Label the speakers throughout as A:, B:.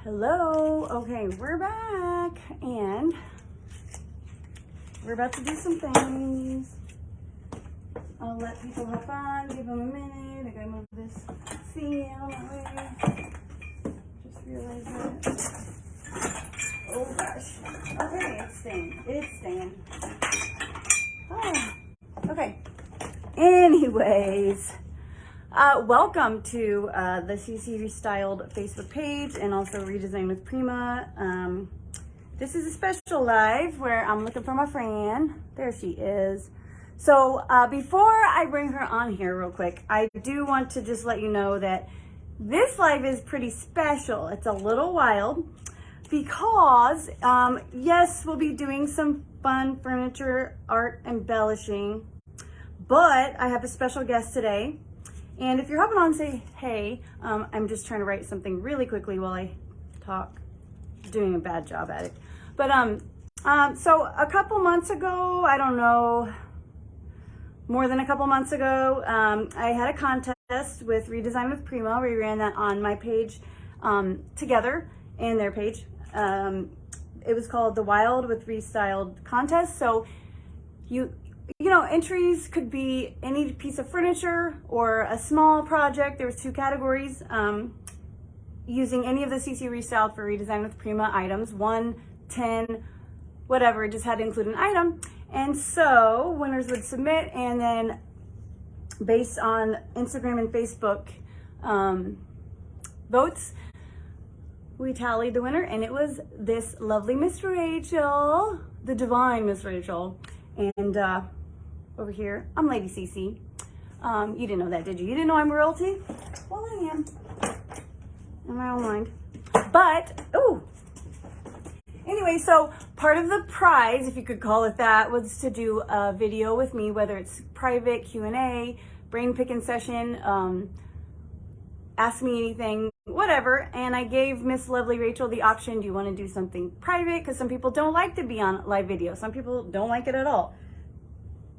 A: Hello. Okay, we're back and we're about to do some things. I'll let people hop on, give them a minute. I gotta move this seat out of the way. Just realized that. Oh gosh. Okay, it's staying. It's staying. Oh. Okay. Anyways. Welcome to the CeCe ReStyled Facebook page and also Redesign with Prima. This is a special live where I'm looking for my friend. There she is. So before I bring her on here real quick, I do want to just let you know that this live is pretty special. It's a little wild because, yes, we'll be doing some fun furniture art embellishing, but I have a special guest today. And if you're hopping on, say, hey, I'm just trying to write something really quickly while I talk. Doing a bad job at it. But so a couple months ago, I don't know, more than a couple months ago, I had a contest with Redesign with Prima. We ran that on my page together and their page. It was called the Wild with ReStyled contest. So you know, entries could be any piece of furniture or a small project. There was 2 categories, using any of the CeCe ReStyled for Redesign with Prima items, 1, 10, whatever, it just had to include an item. And so winners would submit, and then based on Instagram and Facebook votes, we tallied the winner, and it was this lovely Miss Rachel, the divine Miss Rachel. And over here, I'm Lady CeCe. You didn't know that, did you? You didn't know I'm royalty? Well, I am. In my own mind. But, ooh. Anyway, so part of the prize, if you could call it that, was to do a video with me, whether it's private, Q&A, brain picking session, ask me anything, whatever. And I gave Miss Lovely Rachel the option, do you want to do something private? Because some people don't like to be on live video. Some people don't like it at all.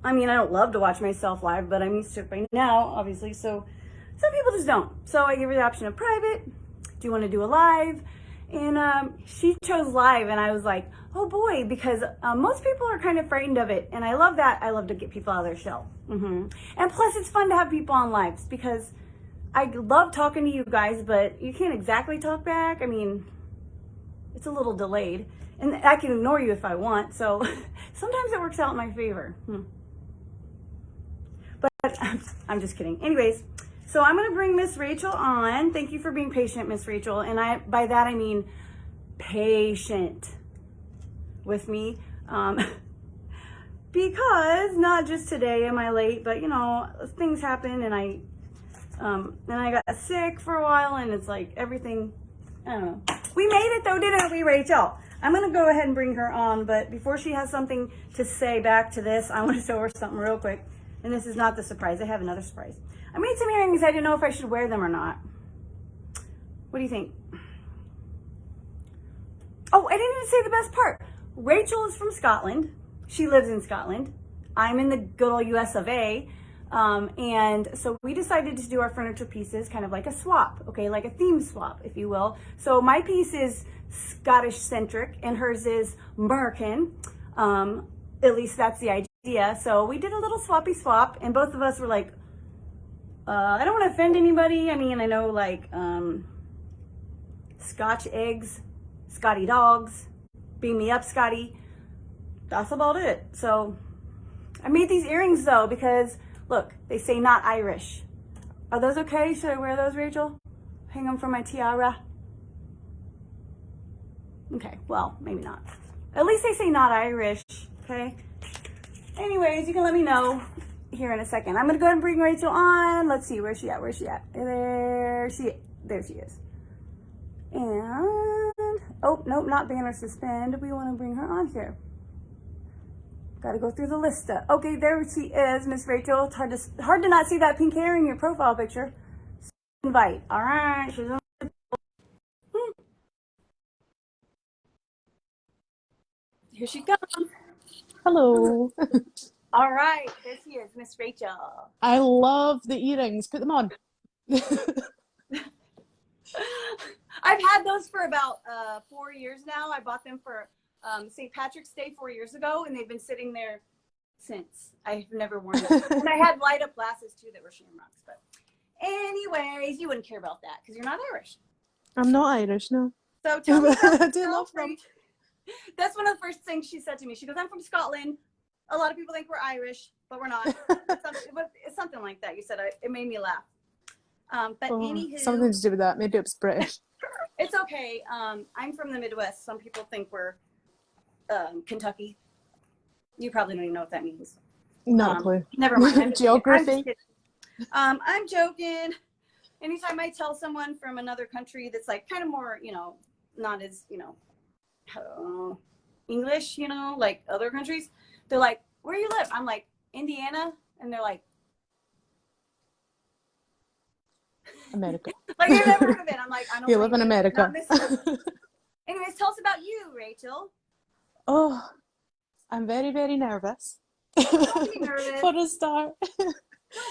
A: I mean, I don't love to watch myself live, but I'm used to it by now, obviously. So some people just don't. So I gave her the option of private. Do you want to do a live? And she chose live, and I was like, oh boy, because most people are kind of frightened of it. And I love that. I love to get people out of their shell. And plus, it's fun to have people on lives because I love talking to you guys, but you can't exactly talk back. I mean, it's a little delayed. And I can ignore you if I want. So sometimes it works out in my favor. But I'm just kidding. Anyways, so I'm going to bring Miss Rachel on. Thank you for being patient, Miss Rachel. And by that, I mean patient with me. Because not just today am I late, but, you know, things happen, and I got sick for a while, and it's like everything, I don't know. We made it though, didn't we, Rachel? I'm going to go ahead and bring her on, but before she has something to say back to this, I want to show her something real quick. And this is not the surprise. I have another surprise. I made some earrings. I didn't know if I should wear them or not. What do you think? Oh, I didn't even say the best part. Rachel is from Scotland. She lives in Scotland. I'm in the good old US of A. And so we decided to do our furniture pieces kind of like a swap, okay? Like a theme swap, if you will. So my piece is Scottish centric and hers is American. At least that's the idea. So we did a little swappy swap, and both of us were like, I don't want to offend anybody. I mean, I know like Scotch eggs, Scotty dogs, beam me up, Scotty. That's about it. So I made these earrings though because look, they say not Irish. Are those okay? Should I wear those, Rachel? Hang them from my tiara? Okay, well, maybe not. At least they say not Irish, okay? Anyways, you can let me know here in a second. I'm gonna go ahead and bring Rachel on. Let's see, where's she at? Where's she at? There she is. And, oh, nope, not banner suspend. We wanna bring her on here. Gotta go through the lista. Okay, there she is, Miss Rachel. It's hard to not see that pink hair in your profile picture. Invite, all right. She's on. Here she comes.
B: Hello.
A: All right, there she is, Miss Rachel.
B: I love the earrings. Put them on.
A: I've had those for about 4 years now. I bought them for St. Patrick's Day 4 years ago, and they've been sitting there since. I've never worn them. And I had light up glasses too that were shamrocks. But anyways, you wouldn't care about that because you're not Irish.
B: I'm not Irish, no.
A: So tell me about
B: I do love them.
A: That's one of the first things she said to me. She goes, I'm from Scotland. A lot of people think we're Irish, but we're not. It's something like that. You said it made me laugh. But anywho,
B: something to do with that. Maybe it was British.
A: It's okay. I'm from the Midwest. Some people think we're Kentucky. You probably don't even know what that means.
B: Not a clue.
A: Never mind.
B: Geography.
A: I'm joking. Anytime I tell someone from another country that's like kind of more, not as, English, like other countries, they're like, where do you live? I'm like, Indiana. And they're like,
B: America.
A: like, I've never heard of it. I'm like, I don't
B: You live in America.
A: Anyways, tell us about you, Rachel.
B: Oh, I'm very, very nervous.
A: Don't be nervous.
B: For a start.
A: Don't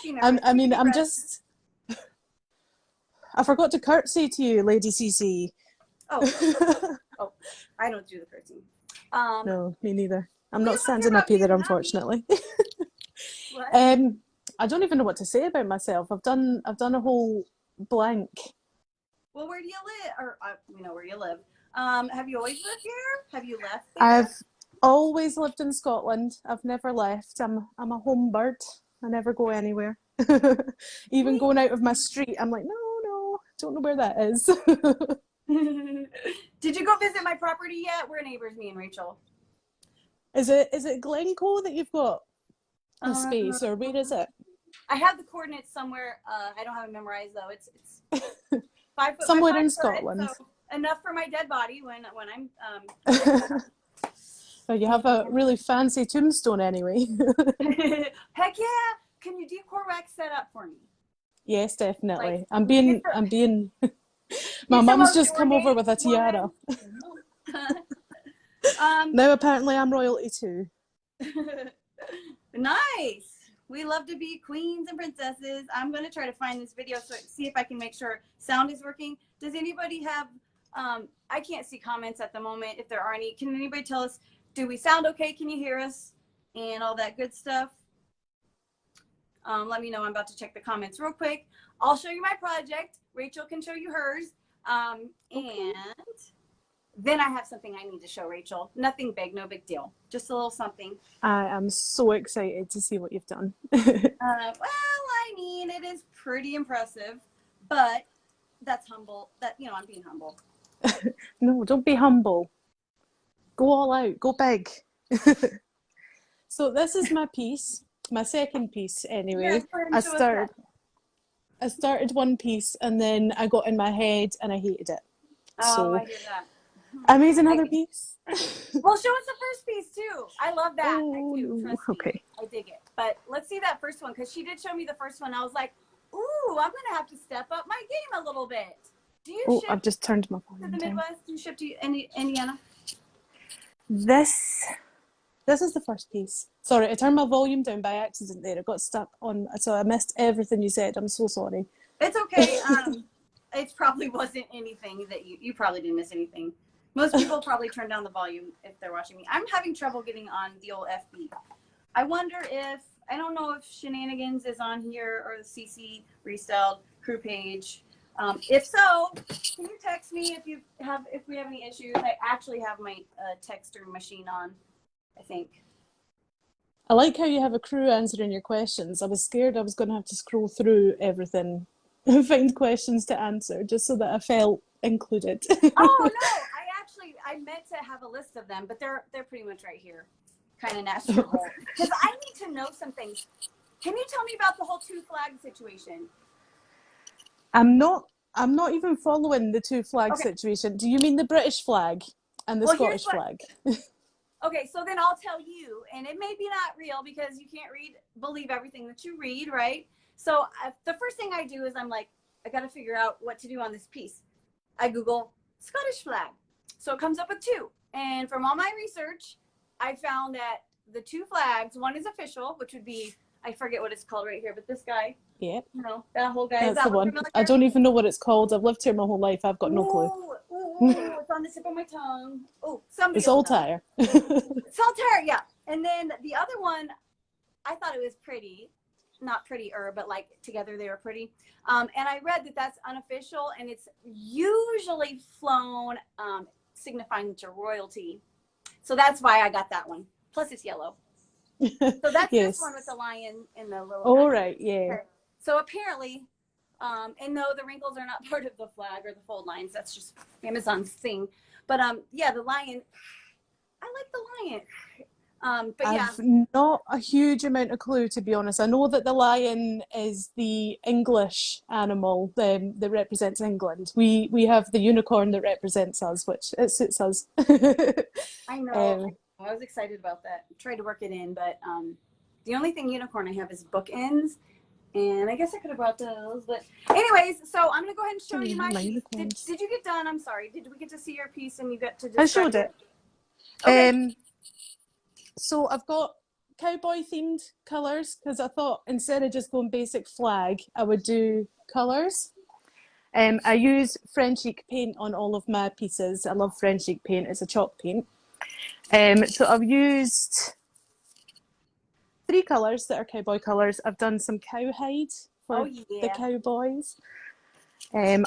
A: be nervous.
B: I'm just... I forgot to curtsy to you, Lady CeCe.
A: Oh, I don't do the curtsy.
B: No, me neither. I'm not standing up either, unfortunately.
A: What?
B: I don't even know what to say about myself. I've done a whole blank.
A: Well, where do you live? Or we know where you live. Have you always lived here? Have you left there?
B: I've always lived in Scotland. I've never left. I'm a home bird. I never go anywhere. Even going out of my street, I'm like, no, don't know where that is.
A: Did you go visit my property yet? We're neighbors, me and Rachel.
B: Is it Glencoe that you've got a space, or where is it?
A: I have the coordinates somewhere. I don't have it memorized though. It's 5 foot.
B: Somewhere
A: by 5
B: in
A: foot,
B: Scotland.
A: so enough for my dead body when I'm.
B: Well, you have a really fancy tombstone anyway.
A: Heck yeah! Can you decor wax that up for me?
B: Yes, definitely.
A: Like,
B: I'm being. My mum's just come over with a tiara. Now apparently I'm royalty too.
A: Nice. We love to be queens and princesses. I'm going to try to find this video so see if I can make sure sound is working. Does anybody have I can't see comments at the moment if there are any. Can anybody tell us, do we sound okay? Can you hear us? And all that good stuff. Let me know. I'm about to check the comments real quick. I'll show you my project. Rachel can show you hers. Okay. And then I have something I need to show Rachel. Nothing big, no big deal. Just a little something.
B: I am so excited to see what you've done.
A: Well, I mean, it is pretty impressive, but that's humble. I'm being humble.
B: No, don't be humble. Go all out. Go big. So this is my piece, my second piece anyway.
A: Yeah,
B: I started one piece and then I got in my head and I hated it.
A: Oh,
B: so
A: I hear that.
B: I made another piece.
A: Well, show us the first piece too. I love that.
B: Oh,
A: I do. Trust
B: okay.
A: me. I dig it. But let's see that first one because she did show me the first one. I was like, ooh, I'm gonna have to step up my game a little bit. Do you ship
B: I've just turned my phone
A: to the Midwest? Do you ship to Indiana?
B: This is the first piece. Sorry, I turned my volume down by accident there. It got stuck on, so I missed everything you said. I'm so sorry.
A: It's okay. It probably wasn't anything that you probably didn't miss anything. Most people probably turn down the volume if they're watching me. I'm having trouble getting on the old FB. I wonder if, I don't know if Shenanigans is on here or the CeCe ReStyled crew page. If so, can you text me if we have any issues? I actually have my texter machine on, I think.
B: I like how you have a crew answering your questions. I was scared I was going to have to scroll through everything and find questions to answer just so that I felt included.
A: Oh no, I meant to have a list of them, but they're pretty much right here, kind of natural. Because I need to know some things. Can you tell me about the whole 2 flag situation?
B: I'm not even following the 2 flag situation. Do you mean the British flag and the Scottish flag?
A: Okay, so then I'll tell you, and it may be not real because you can't believe everything that you read, right? So the first thing I do is I'm like, I got to figure out what to do on this piece. I Google Scottish flag. So it comes up with 2. And from all my research, I found that the 2 flags, one is official, which would be, I forget what it's called right here, but this guy,
B: Yeah,
A: You know, that whole guy. Is
B: that's the
A: that look
B: one. I
A: familiar?
B: don't even know what it's called. I've lived here my whole life. I've got no clue.
A: Ooh, it's on the tip of my tongue. Oh, somebody
B: It's
A: will
B: all
A: know.
B: tire.
A: Solitaire, yeah. And then the other one, I thought it was pretty. Not prettier, but like together they were pretty. And I read that that's unofficial and it's usually flown signifying to royalty. So that's why I got that one. Plus it's yellow. So that's this one with the
B: Yes.
A: lion and the little
B: All
A: guy.
B: right. Yeah.
A: Okay. So apparently, and no, the wrinkles are not part of the flag or the fold lines. That's just Amazon's thing. But yeah, the lion, I like the lion. But yeah.
B: I've not a huge amount of clue, to be honest. I know that the lion is the English animal that represents England. We have the unicorn that represents us, which it suits us.
A: I know.
B: Um,
A: I was excited about that. I tried to work it in, but the only thing unicorn I have is bookends. And I guess I could have brought those. But anyways, so I'm going to go ahead and show you my piece.
B: unicorns.
A: Did you get done? I'm sorry. Did we get to see your piece and you got to
B: I
A: describe
B: showed it.
A: Okay.
B: So I've got cowboy themed colours because I thought instead of just going basic flag, I would do colours. I use French ink paint on all of my pieces. I love French ink paint. It's a chalk paint. So I've used 3 colours that are cowboy colours. I've done some cowhide for the cowboys.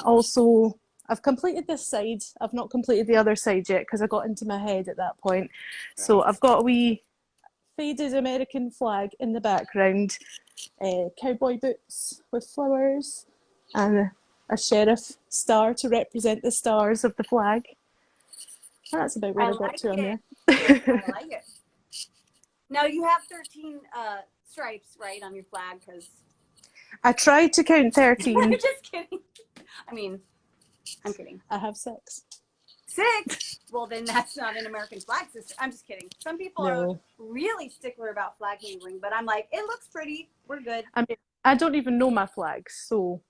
B: Also, I've completed this side. I've not completed the other side yet because I got into my head at that point. Right. So I've got a wee faded American flag in the background, cowboy boots with flowers, and a sheriff star to represent the stars of the flag. And that's about where I got to on there.
A: I like it. Now you have 13 stripes, right, on your flag? Because
B: I tried to count 13.
A: Just kidding. I mean, I'm kidding.
B: I have 6.
A: 6? Well, then that's not an American flag system. I'm just kidding. Some people are really stickler about flag handling, but I'm like, it looks pretty. We're good.
B: I mean, I don't even know my flags, so.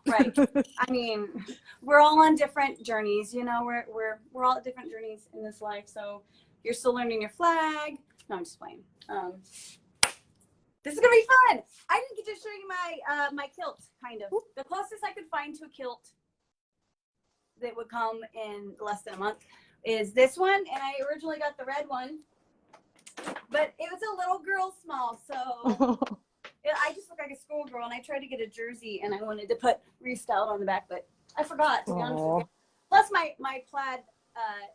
A: Right. I mean, we're all on different journeys. You know, we're all at different journeys in this life. So you're still learning your flag. No, I'm just playing. This is gonna be fun. I didn't get to show you my my kilt, kind of. The closest I could find to a kilt that would come in less than a month is this one, and I originally got the red one, but it was a little girl small, so I just look like a schoolgirl, and I tried to get a jersey, and I wanted to put ReStyled on the back, but I forgot, to be honest with you. Plus, my plaid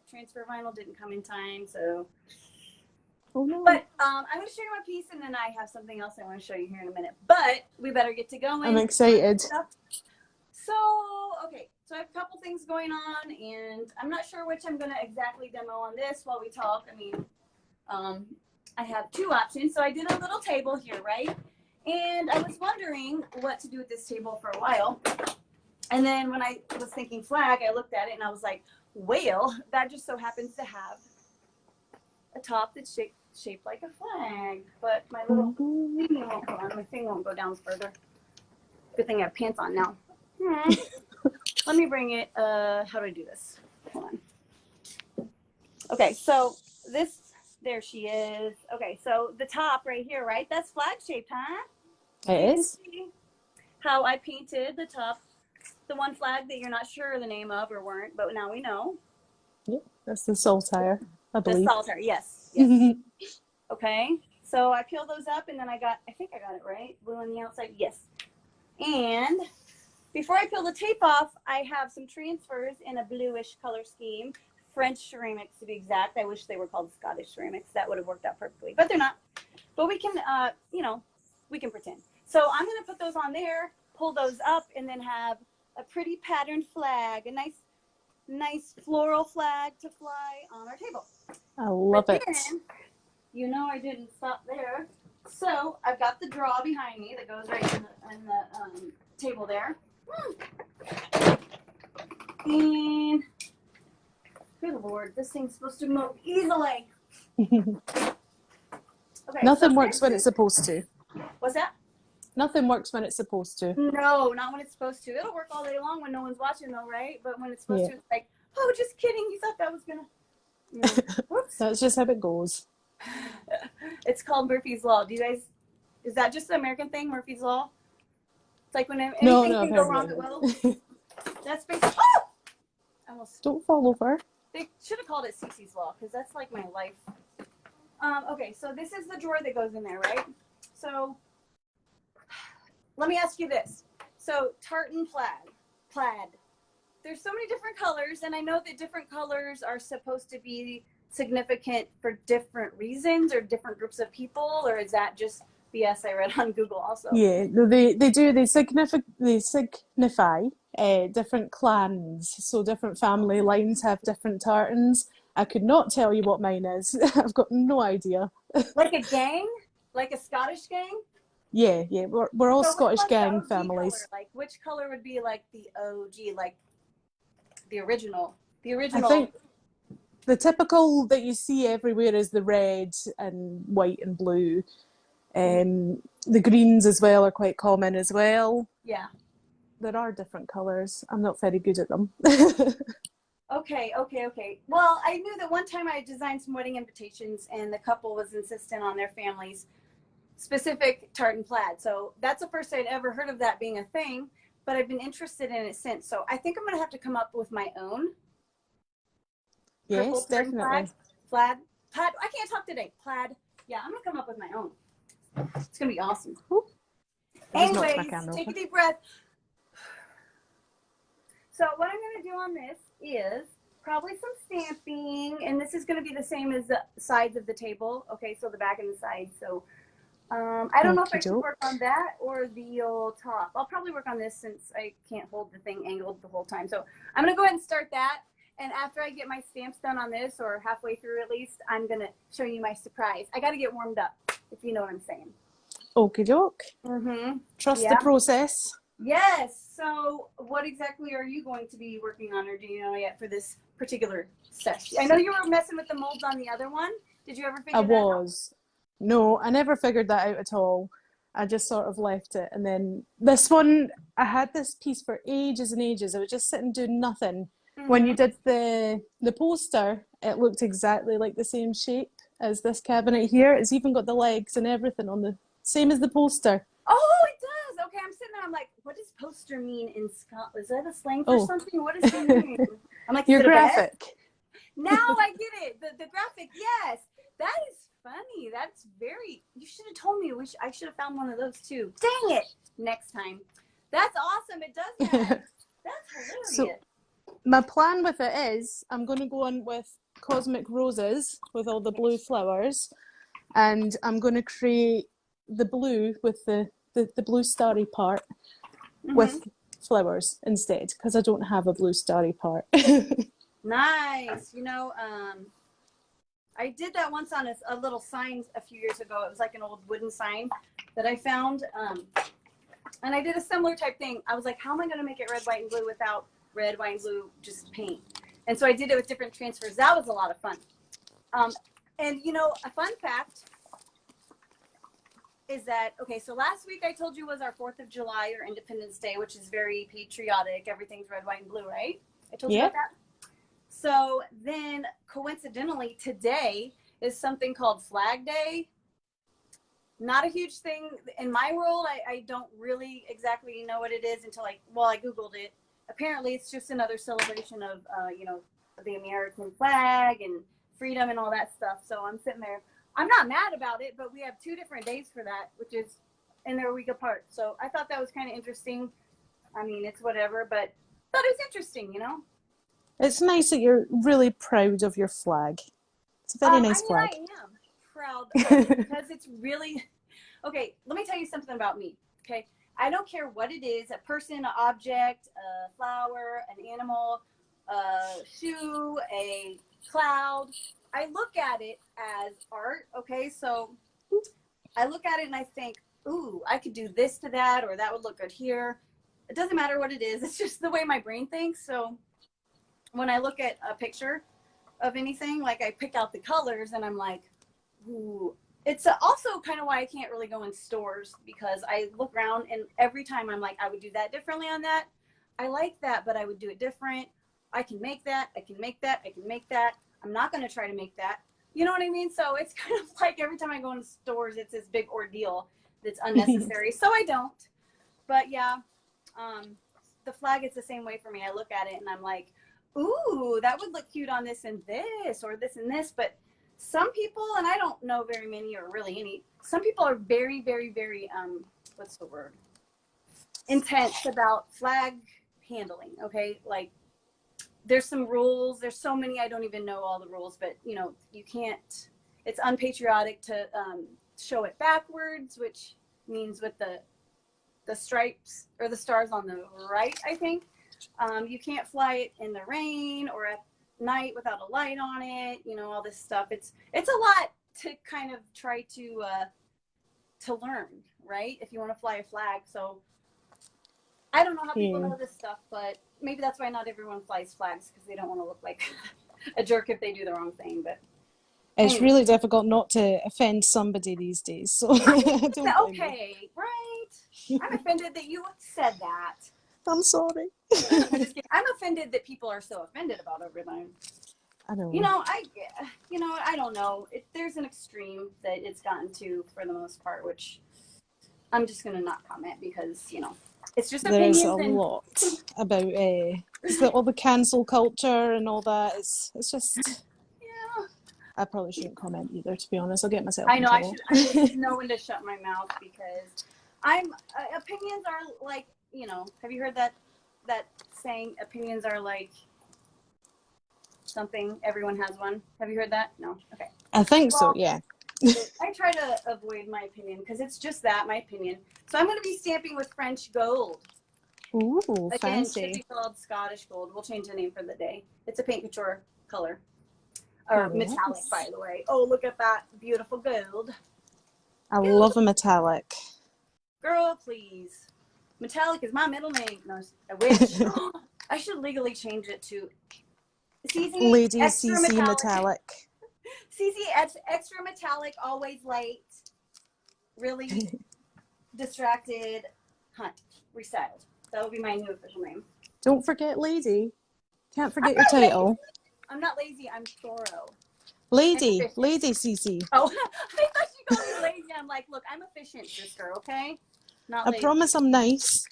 A: transfer vinyl didn't come in time, so. Oh, no. But I'm going to show you my piece, and then I have something else I want to show you here in a minute. But we better get to going.
B: I'm excited.
A: So, okay. So I have a couple things going on, and I'm not sure which I'm going to exactly demo on this while we talk. I mean, I have 2 options. So I did a little table here, right? And I was wondering what to do with this table for a while. And then when I was thinking flag, I looked at it, and I was like, well, that just so happens to have a top that's shaped like a flag, but my little thing won't go on. My thing won't go down further. Good thing I have pants on now. Let me bring it. How do I do this? Hold on. Okay, so this, there she is. Okay, so the top right here, right? That's flag shaped, huh?
B: It is.
A: See how I painted the top, the one flag that you're not sure the name of or weren't, but now we know.
B: Yep, that's the solitaire, I believe.
A: The solitaire, yes. Yes. Okay, so I peel those up, and then I think I got it right. Blue on the outside, yes. And before I peel the tape off, I have some transfers in a bluish color scheme. French ceramics, to be exact. I wish they were called Scottish ceramics. That would have worked out perfectly, but they're not. But we can, you know, we can pretend. So I'm going to put those on there, pull those up, and then have a pretty patterned flag, a nice floral flag to fly on our table.
B: I love it.
A: Then, you know, I didn't stop there. So I've got the draw behind me that goes right in the table there. And good Lord, this thing's supposed to move easily. Okay,
B: Nothing works when it's supposed to.
A: What's that?
B: Nothing works when it's supposed to.
A: No, not when it's supposed to. It'll work all day long when no one's watching, though, right? But when it's supposed to, it's like, oh, just kidding. You thought that was gonna. Whoops.
B: That's just how it goes.
A: It's called Murphy's Law. Do you guys? Is that just an American thing, Murphy's Law? It's like when
B: No,
A: anything
B: no, I've
A: can go
B: heard
A: wrong, it
B: about
A: will.
B: it.
A: That's basically. Oh! Almost.
B: Don't fall over.
A: They should have called it CeCe's Law because that's like my life. Okay, so this is the drawer that goes in there, right? So let me ask you this. So tartan plaid. There's so many different colors, and I know that different colors are supposed to be significant for different reasons or different groups of people, or is that just BS I read on Google also?
B: Yeah, no, they signify different clans. So different family lines have different tartans. I could not tell you what mine is. I've got no idea.
A: Like a gang? Like a Scottish gang?
B: Yeah, we're all
A: So which
B: Scottish
A: one's the
B: gang
A: OG color?
B: families.
A: Like which color would be like the OG, like the original? The
B: I
A: original.
B: think the typical that you see everywhere is the red and white and blue. The greens as well are quite common as well.
A: Yeah.
B: There are different colours. I'm not very good at them.
A: Okay. Well, I knew that one time I designed some wedding invitations and the couple was insistent on their family's specific tartan plaid. So that's the first I'd ever heard of that being a thing, but I've been interested in it since. So I think I'm going to have to come up with my own purple
B: Yes,
A: tartan
B: definitely.
A: plaid. I can't talk today. Plaid. Yeah, I'm going to come up with my own. It's going to be awesome.
B: I just knocked my
A: Anyways,
B: camera
A: take a
B: over.
A: deep breath. So what I'm going to do on this is probably some stamping, and this is going to be the same as the sides of the table. Okay, so the back and the sides. So I don't know if I should work on that or the old top. I'll probably work on this since I can't hold the thing angled the whole time. So I'm going to go ahead and start that. And after I get my stamps done on this, or halfway through at least, I'm going to show you my surprise. I got to get warmed up, if you know what I'm saying.
B: Okie doke.
A: Mm-hmm.
B: Trust the process.
A: Yes. So what exactly are you going to be working on, or do you know yet for this particular session? I know you were messing with the molds on the other one. Did you ever figure that out?
B: No, I never figured that out at all. I just sort of left it. And then this one, I had this piece for ages and ages. I was just sitting doing nothing. When you did the poster, it looked exactly like the same shape as this cabinet here. It's even got the legs and everything on the same as the poster.
A: Oh, it does. Okay, I'm sitting there. I'm like, what does poster mean in Scotland? Is that a slang for something? What does it mean? I'm like,
B: your graphic.
A: Now I get it. The graphic, yes. That is funny. That's very. You should have told me. I should have found one of those too. Dang it! Next time. That's awesome. It does that. That's hilarious.
B: So my plan with it is I'm going to go in with Cosmic Roses with all the blue flowers, and I'm going to create the blue with the blue starry part with flowers instead, because I don't have a blue starry part.
A: Nice. You know, I did that once on a little sign a few years ago. It was like an old wooden sign that I found. And I did a similar type thing. I was like, how am I going to make it red, white, and blue without red, white, and blue, just paint? And so I did it with different transfers. That was a lot of fun. And, you know, a fun fact is that, okay, so last week I told you was our 4th of July or Independence Day, which is very patriotic. Everything's red, white, and blue, right? I told you about that. So then coincidentally today is something called Flag Day. Not a huge thing in my world. I don't really exactly know what it is until I Googled it. Apparently it's just another celebration of, you know, the American flag and freedom and all that stuff. So I'm sitting there. I'm not mad about it, but we have 2 different days for that, which is, and they're a week apart. So I thought that was kind of interesting. I mean, it's whatever, but I thought it was interesting, you know?
B: It's nice that you're really proud of your flag. It's a very nice flag.
A: I am proud of it because it's really, okay, let me tell you something about me, okay? I don't care what it is, a person, an object, a flower, an animal, a shoe, a cloud. I look at it as art, okay? So I look at it and I think, ooh, I could do this to that, or that would look good here. It doesn't matter what it is. It's just the way my brain thinks. So when I look at a picture of anything, like I pick out the colors and I'm like, ooh. It's also kind of why I can't really go in stores, because I look around and every time I'm like, I would do that differently on that. I like that, but I would do it different. I can make that. I can make that. I can make that. I'm not going to try to make that. You know what I mean? So it's kind of like every time I go in stores, it's this big ordeal that's unnecessary. So I don't. But yeah, the flag is the same way for me. I look at it and I'm like, ooh, that would look cute on this and this, or this and this. But some people, and I don't know very many or really any, some people are very, very, very, what's the word? Intense about flag handling, okay? Like, there's some rules. There's so many, I don't even know all the rules, but, you know, you can't, it's unpatriotic to show it backwards, which means with the stripes or the stars on the right, I think. You can't fly it in the rain or at night without a light on it, you know, all this stuff. It's a lot to kind of try to learn, right? If you want to fly a flag. So I don't know how people know this stuff, but maybe that's why not everyone flies flags, because they don't want to look like a jerk if they do the wrong thing. But
B: it's
A: anyway.
B: really difficult not to offend somebody these days. So I don't blame
A: okay, right? I'm offended that you said that.
B: I'm sorry.
A: I'm just kidding. I'm offended that people are so offended about everything.
B: I know.
A: You know, I don't know. There's an extreme that it's gotten to for the most part, which I'm just gonna not comment because, you know, it's just opinions.
B: There's a lot about all the cancel culture and all that. It's just.
A: Yeah.
B: I probably shouldn't comment either, to be honest. I'll get myself.
A: I know.
B: in trouble.
A: I should know when to shut my mouth, because opinions are like, you know. Have you heard that saying? Opinions are like something. Everyone has one. Have you heard that? No. Okay.
B: I think so. Yeah.
A: I try to avoid my opinion because it's just that, my opinion. So I'm going to be stamping with French gold.
B: Ooh,
A: Again,
B: fancy.
A: should be called Scottish gold. We'll change the name for the day. It's a paint couture color. Or metallic, by the way. Oh, look at that beautiful gold.
B: I love a metallic.
A: Girl, please. Metallic is my middle name. No, I wish. I should legally change it to CeCe
B: Lady
A: extra
B: CeCe metallic.
A: CeCe extra metallic, always late. Really distracted. Hunt. ReStyled. That will be my new official name.
B: Don't forget lady. Can't forget your title.
A: Lazy. I'm not lazy. I'm thorough.
B: Lady CeCe.
A: Oh, I thought you called me lazy. I'm like, look, I'm efficient, sister. Okay, not lazy.
B: I promise I'm nice.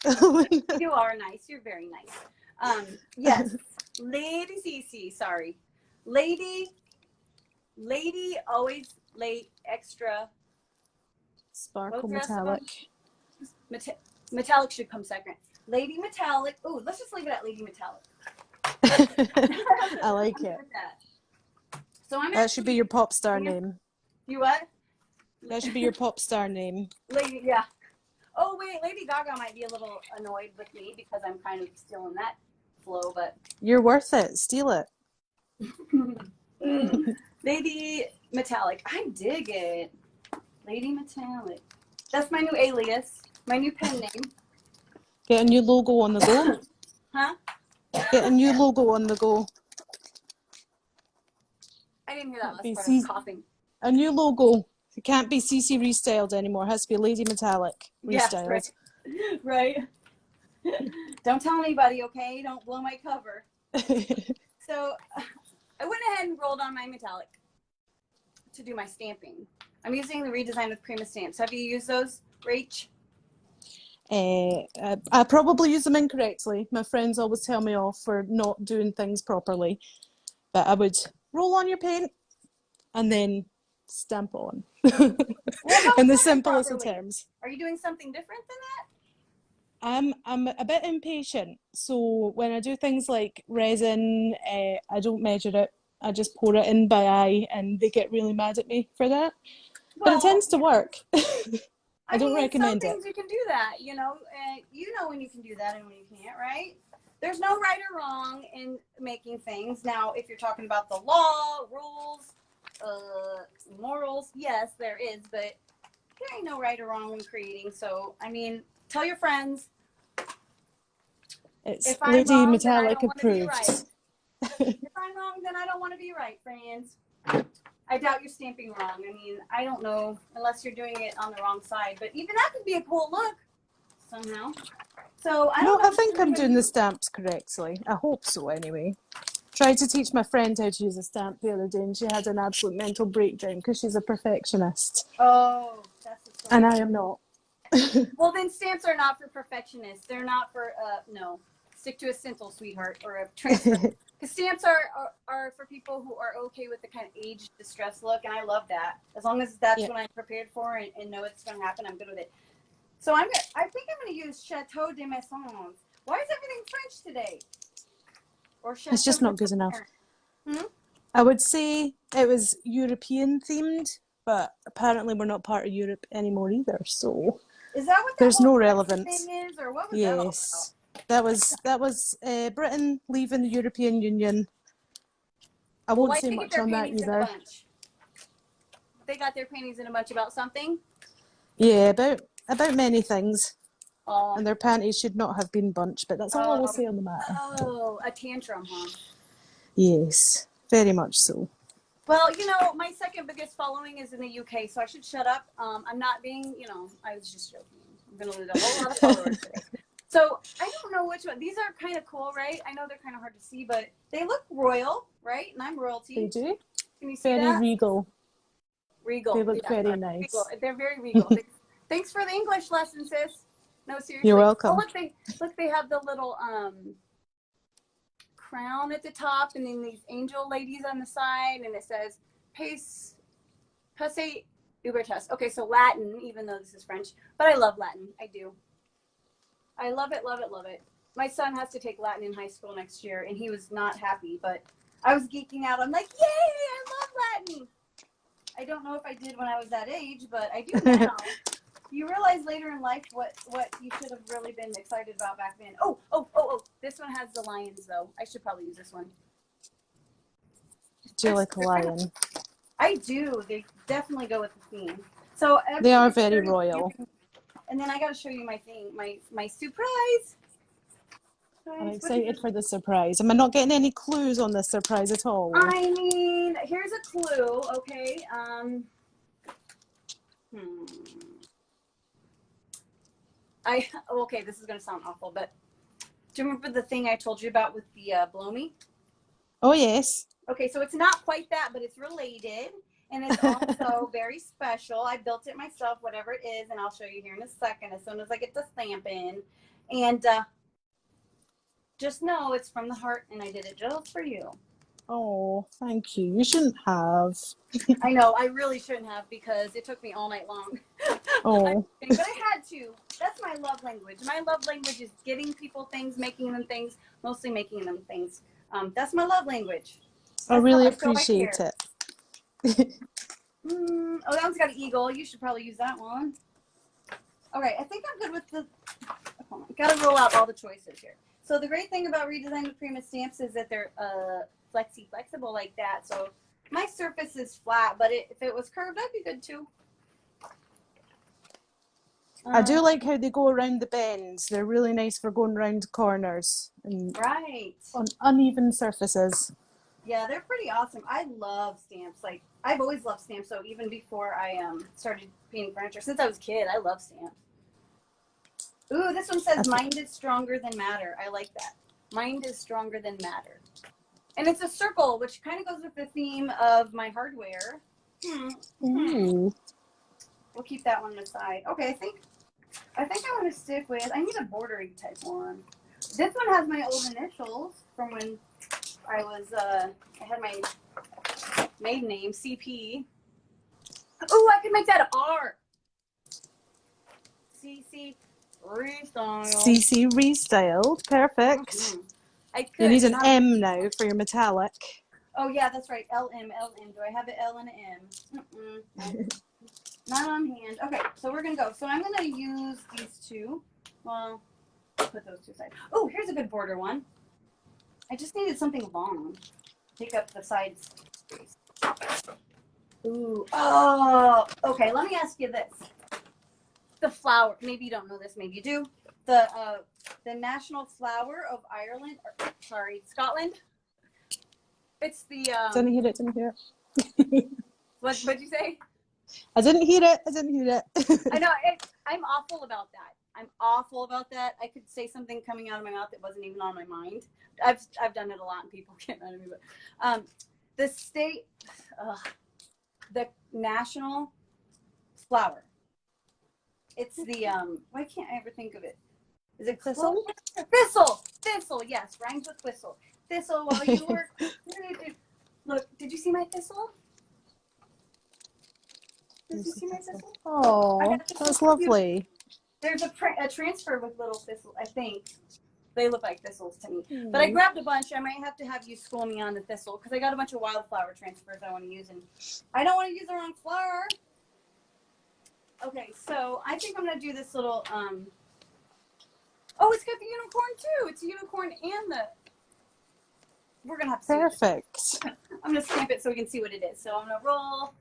A: You are nice. You're very nice. Yes, Lady CeCe. Sorry, lady, always late, extra.
B: Sparkle metallic.
A: Metallic should come second. Lady metallic. Ooh, let's just leave it at Lady metallic.
B: I like it.
A: So
B: That should be your pop star name.
A: You what?
B: That should be your pop star name.
A: Lady, yeah. Oh wait, Lady Gaga might be a little annoyed with me because I'm kind of still in that flow, but
B: you're worth it. Steal it.
A: Lady Metallic. I dig it. Lady Metallic. That's my new alias. My new pen name.
B: Get a new logo on the go.
A: Huh?
B: Get a new logo on the go.
A: I didn't hear that last part.
B: C-
A: I was coughing.
B: A new logo. It can't be CeCe ReStyled anymore. It has to be Lady Metallic ReStyled.
A: Yes, right. Don't tell anybody, okay? Don't blow my cover. So I went ahead and rolled on my metallic to do my stamping. I'm using the Redesign with Prima stamps. Have you used those, Rach?
B: I probably use them incorrectly. My friends always tell me off for not doing things properly. But I would roll on your paint and then stamp on. In the simplest of terms.
A: Are you doing something different than that?
B: I'm a bit impatient. So when I do things like resin, I don't measure it. I just pour it in by eye, and they get really mad at me for that. But it tends to work. I don't recommend it.
A: Some things you can do that, you know when you can do that and when you can't, right? There's no right or wrong in making things. Now, if you're talking about the law, rules, morals, yes, there is, but there ain't no right or wrong when creating. So, I mean, tell your friends.
B: It's
A: if I'm
B: Lady
A: wrong,
B: Metallic
A: then I don't
B: approved.
A: Want to be right. If I'm wrong, then I don't want to be right, friends. I doubt you're stamping wrong. I mean, I don't know unless you're doing it on the wrong side, but even that could be a cool look somehow. So I don't know.
B: I think I'm doing the stamps correctly. I hope so anyway. Tried to teach my friend how to use a stamp the other day, and she had an absolute mental breakdown because she's a perfectionist.
A: Oh, that's the story.
B: And I am not.
A: Well, then stamps are not for perfectionists. They're not for, no, stick to a simple, sweetheart, or a transfer. Because stamps are for people who are okay with the kind of age distress look, and I love that. As long as that's
B: Yeah.
A: what I'm prepared for and know it's going to happen, I'm good with it. So I think I'm going to use Chateau de Maisons. Why is everything French today? Or Chateau
B: It's just not
A: de
B: good enough.
A: Hmm?
B: I would say it was European themed, but apparently we're not part of Europe anymore either, so
A: Is that what that
B: there's
A: whole
B: no
A: Brexit
B: relevance.
A: thing is, or what was that all about?
B: Yes, that was Britain leaving the European Union. I
A: Well,
B: won't
A: why
B: say
A: did they get
B: much
A: their
B: on that
A: panties in a
B: either.
A: bunch? They got their panties in a bunch about something.
B: Yeah, about many things,
A: Oh,
B: and their panties should not have been bunched, but that's all I will say on the matter.
A: oh, a tantrum, huh?
B: Yes, very much so.
A: Well, you know, my second biggest following is in the UK, so I should shut up. I'm not being, I was just joking. I'm going to lose a whole lot of followers today. So I don't know which one. These are kind of cool, right? I know they're kind of hard to see, but they look royal, right? And I'm royalty.
B: They do.
A: Can you see
B: Very
A: that?
B: regal.
A: Regal.
B: They look
A: Yeah,
B: very
A: sorry.
B: nice.
A: Regal. They're very regal. Thanks for the English lesson, sis. No, seriously.
B: You're
A: Oh,
B: welcome.
A: look, they have the little crown at the top, and then these angel ladies on the side, and it says Pace Ubertus. Okay, so Latin, even though this is French, but I love Latin. I do. I love it, love it, love it. My son has to take Latin in high school next year, and he was not happy, but I was geeking out. I'm like, yay, I love Latin. I don't know if I did when I was that age, but I do now. You realize later in life what you should have really been excited about back then. Oh. This one has the lions, though. I should probably use this one.
B: Do you like a lion?
A: I do. They definitely go with the theme. So
B: They are very royal.
A: And then I got to show you my thing, my surprise.
B: I'm excited for the surprise. Am I not getting any clues on this surprise at all?
A: I mean, here's a clue, okay? Okay, this is gonna sound awful, but do you remember the thing I told you about with the blow me?
B: Oh yes.
A: Okay, so it's not quite that, but it's related, and it's also very special. I built it myself, whatever it is, and I'll show you here in a second as soon as I get the stamp in. And just know it's from the heart, and I did it just for you.
B: Oh, thank you. You shouldn't have.
A: I know, I really shouldn't have because it took me all night long.
B: Oh.
A: But I had to. That's my love language. My love language is getting people things, making them things, mostly making them things. That's my love language.
B: I really appreciate it.
A: Oh, that one's got an eagle. You should probably use that one. Okay, I think I'm good with the... Hold on. Got to roll out all the choices here. So the great thing about redesigned with Prima stamps is that they're flexible like that. So my surface is flat, but if it was curved, that'd be good too.
B: I do like how they go around the bends. They're really nice for going around corners and on uneven surfaces.
A: Yeah, they're pretty awesome. I love stamps. Like, I've always loved stamps. So even before I started painting furniture, since I was a kid, I love stamps. Ooh, this one says mind is stronger than matter. I like that. Mind is stronger than matter. And it's a circle, which kind of goes with the theme of my hardware.
B: Ooh.
A: We'll keep that one aside. Okay, I think I want to stick with, I need a bordery type one. This one has my old initials from when I was, I had my maiden name, CP. Ooh, I can make that an R. CeCe ReStyled.
B: CeCe ReStyled. Perfect.
A: Mm-hmm. I could.
B: You need an M now for your metallic.
A: Oh, yeah, that's right. LM. Do I have an L and an M? Not on hand. Okay, so we're going to go. So I'm going to use these two. Well, put those two aside. Oh, here's a good border one. I just needed something long. Take up the side space. Ooh. Oh, okay. Let me ask you this. The flower. Maybe you don't know this. Maybe you do. The national flower of Ireland. Or, sorry, Scotland. It's the.
B: Didn't hear it.
A: What'd you say?
B: I didn't hear it.
A: I know. I'm awful about that. I could say something coming out of my mouth that wasn't even on my mind. I've done it a lot, and people get mad at me. But the national flower It's the why can't I ever think of it? Is it
B: Thistle?
A: Thistle. Thistle. Yes, rhymes with whistle. Thistle. While you work. Look, did you see my thistle? Did you see my thistle?
B: Oh, that's lovely.
A: There's a transfer with little thistles, I think. They look like thistles to me.
B: Mm.
A: But I grabbed a bunch. I might have to have you school me on the thistle because I got a bunch of wildflower transfers I want to use. And I don't want to use the wrong flower. Okay, so I think I'm going to do this little, oh, it's got the unicorn too. It's a unicorn and the, we're going to have to see.
B: Perfect.
A: I'm going to stamp it so we can see what it is. So I'm going to roll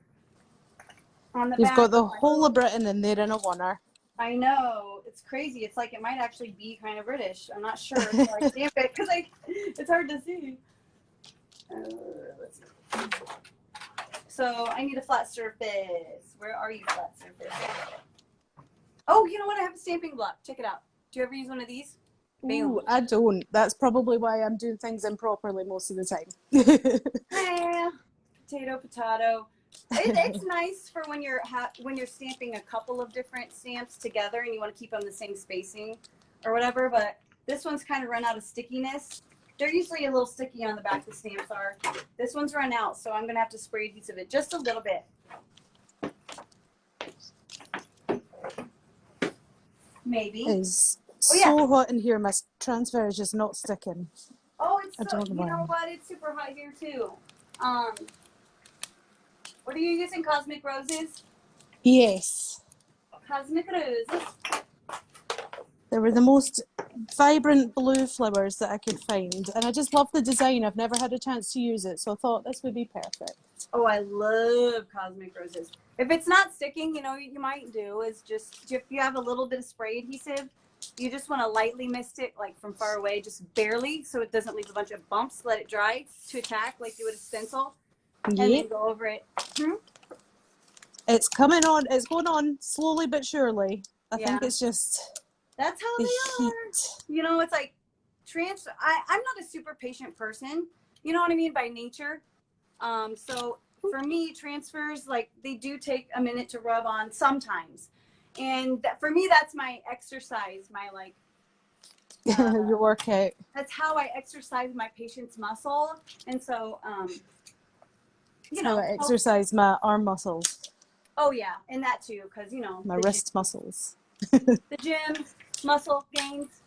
A: on the
B: You've
A: back.
B: got the whole of Britain in there in a oneer.
A: I know. It's crazy. It's like it might actually be kind of British. I'm not sure until I stamp it because it's hard to see. Let's see. So I need a flat surface. Where are you, flat surface? Oh, you know what? I have a stamping block. Check it out. Do you ever use one of these?
B: Ooh, I don't. That's probably why I'm doing things improperly most of the time.
A: Potato, potato. It's nice for when you're stamping a couple of different stamps together and you want to keep them the same spacing or whatever. But this one's kind of run out of stickiness. They're usually a little sticky on the back. The stamps are. This one's run out, so I'm gonna have to spray adhesive it just a little bit. Maybe.
B: It's so hot in here. My transfer is just not sticking.
A: Oh, it's so,
B: you
A: know what? It's super hot here too. What are you using? Cosmic Roses?
B: Yes.
A: Cosmic Roses.
B: They were the most vibrant blue flowers that I could find. And I just love the design. I've never had a chance to use it. So I thought this would be perfect.
A: Oh, I love Cosmic Roses. If it's not sticking, you know what you might do is just, if you have a little bit of spray adhesive, you just want to lightly mist it, like from far away, just barely, so it doesn't leave a bunch of bumps. Let it dry to attack like you would a stencil. And then go over it.
B: It's coming on. It's going on slowly but surely. I think it's just
A: that's how
B: the
A: they
B: heat.
A: are. You know, it's like I'm not a super patient person. You know what I mean, by nature. So for me, transfers, like, they do take a minute to rub on sometimes. And for me, that's my exercise, my like
B: your workout.
A: That's how I exercise my patience muscle. And so you know,
B: how I exercise my arm muscles.
A: Oh yeah, and that too, because you know,
B: my wrist muscles.
A: The gym muscle gains.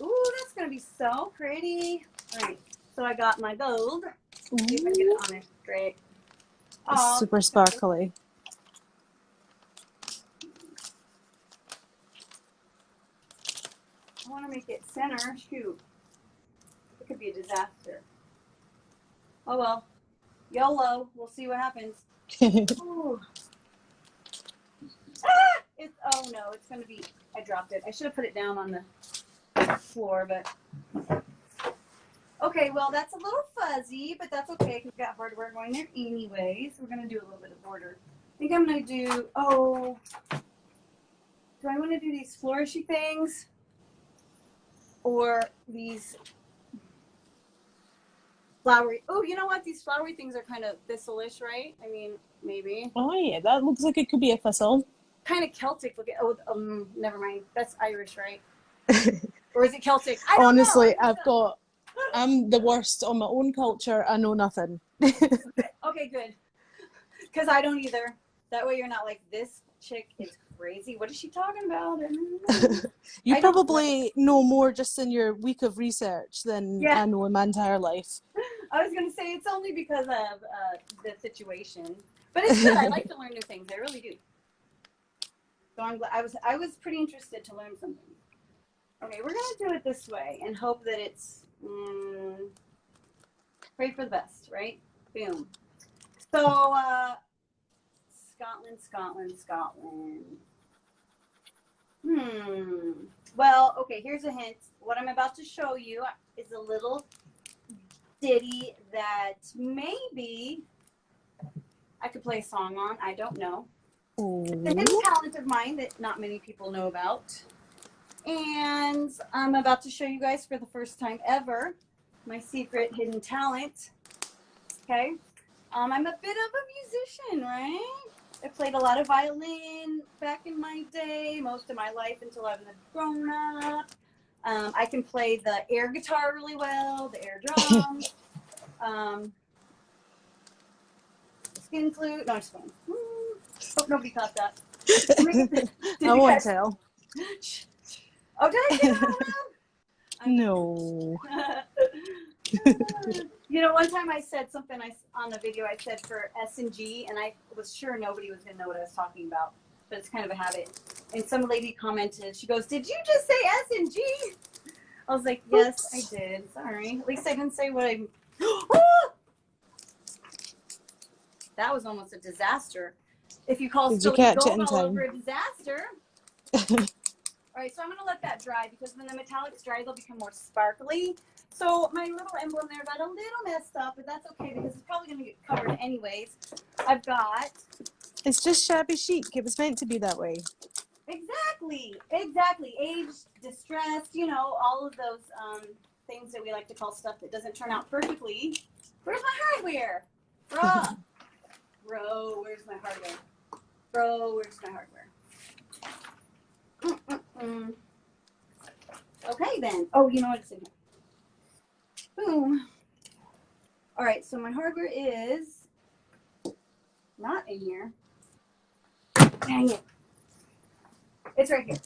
A: Ooh, that's gonna be so pretty. All right, so I got my gold. See if I can get it on there. Great.
B: It's super sparkly.
A: I want to make it center. Shoot, it could be a disaster. Oh well, YOLO. We'll see what happens. Ooh. Ah! Oh no, it's gonna be. I dropped it. I should have put it down on the floor, but okay. Well, that's a little fuzzy, but that's okay because we got hardware going there anyways. We're gonna do a little bit of border. I think I'm gonna do. Oh, do I want to do these flourishy things or these flowery? Oh, you know what? These flowery things are kind of thistle-ish, right? I mean, maybe.
B: Oh yeah, that looks like it could be a thistle.
A: Kind of Celtic looking. Oh, never mind. That's Irish, right? Or is it Celtic?
B: Honestly, I'm the worst on my own culture. I know nothing.
A: Okay, good. Because I don't either. That way you're not like, this chick is crazy. What is she talking about?
B: You probably know more just in your week of research than I know in my entire life.
A: I was going to say it's only because of the situation. But it's good. I like to learn new things. I really do. So I'm glad. I was pretty interested to learn something. Okay, we're going to do it this way and hope that it's pray for the best, right? Boom. So Scotland. Well, okay, here's a hint. What I'm about to show you is a little ditty that maybe I could play a song on. I don't know. It's a hidden talent of mine that not many people know about. And I'm about to show you guys for the first time ever my secret hidden talent. Okay. I'm a bit of a musician, right? I played a lot of violin back in my day, most of my life until I was a grown up. I can play the air guitar really well, the air drum, skin flute. No, just kidding. Hope nobody caught that.
B: I won't tell.
A: Oh, did I say that out loud?
B: No.
A: You know, one time I said something on the video, I said for S and G, and I was sure nobody was going to know what I was talking about, but it's kind of a habit. And some lady commented, she goes, "Did you just say S and G?" I was like, "Yes, I did. Sorry. At least I didn't say what I." That was almost a disaster. If you call
B: Did you
A: spilling
B: catch it
A: gold
B: in
A: all
B: time?
A: over a disaster. All right, so I'm going to let that dry because when the metallics dry, they'll become more sparkly. So my little emblem there got a little messed up, but that's okay because it's probably going to get covered anyways. I've got...
B: It's just shabby chic. It was meant to be that way.
A: Exactly. Aged, distressed, you know, all of those things that we like to call stuff that doesn't turn out perfectly. Where's my hardware? Bro, where's my hardware? Okay, then. Oh, you know what? It's in here. Boom. All right, so my hardware is not in here. Dang it. It's right here.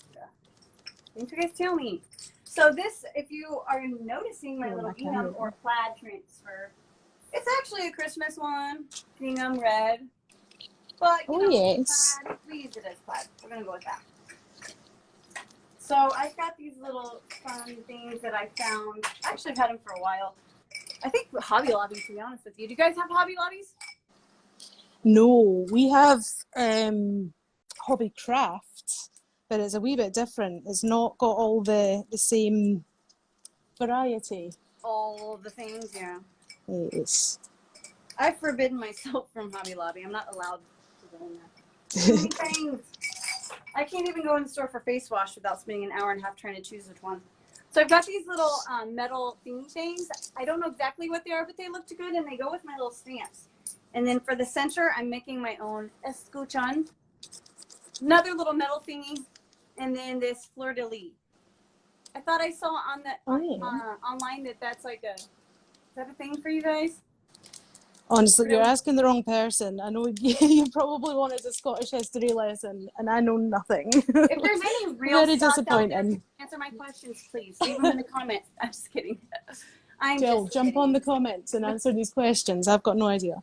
A: Didn't you guys tell me? So this, if you are noticing my little gingham or plaid transfer, it's actually a Christmas one, gingham red. But, you know,
B: yes.
A: plaid, we use it as plaid. We're going to go with that. So I've got these little fun things that I found. Actually, I've had them for a while. I think Hobby Lobby, to be honest with you. Do you guys have Hobby Lobbies?
B: No, we have Hobby Craft, but it's a wee bit different. It's not got all the same variety.
A: All the things, yeah.
B: Yes.
A: I've forbidden myself from Hobby Lobby. I'm not allowed to go in there. Too many things. I can't even go in the store for face wash without spending an hour and a half trying to choose which one. So I've got these little metal thingy things. I don't know exactly what they are, but they look good and they go with my little stamps. And then for the center, I'm making my own escuchan. Another little metal thingy. And then this fleur-de-lis. I thought I saw on the online that's like is that a thing for you guys?
B: Honestly, you're asking the wrong person. I know you probably wanted a Scottish history lesson, and I know nothing.
A: If there's any real
B: Very
A: Scots out there,
B: disappointing.
A: answer my questions, please. Leave them in the comments. I'm just kidding.
B: Jill, jump on the comments and answer these questions. I've got no idea.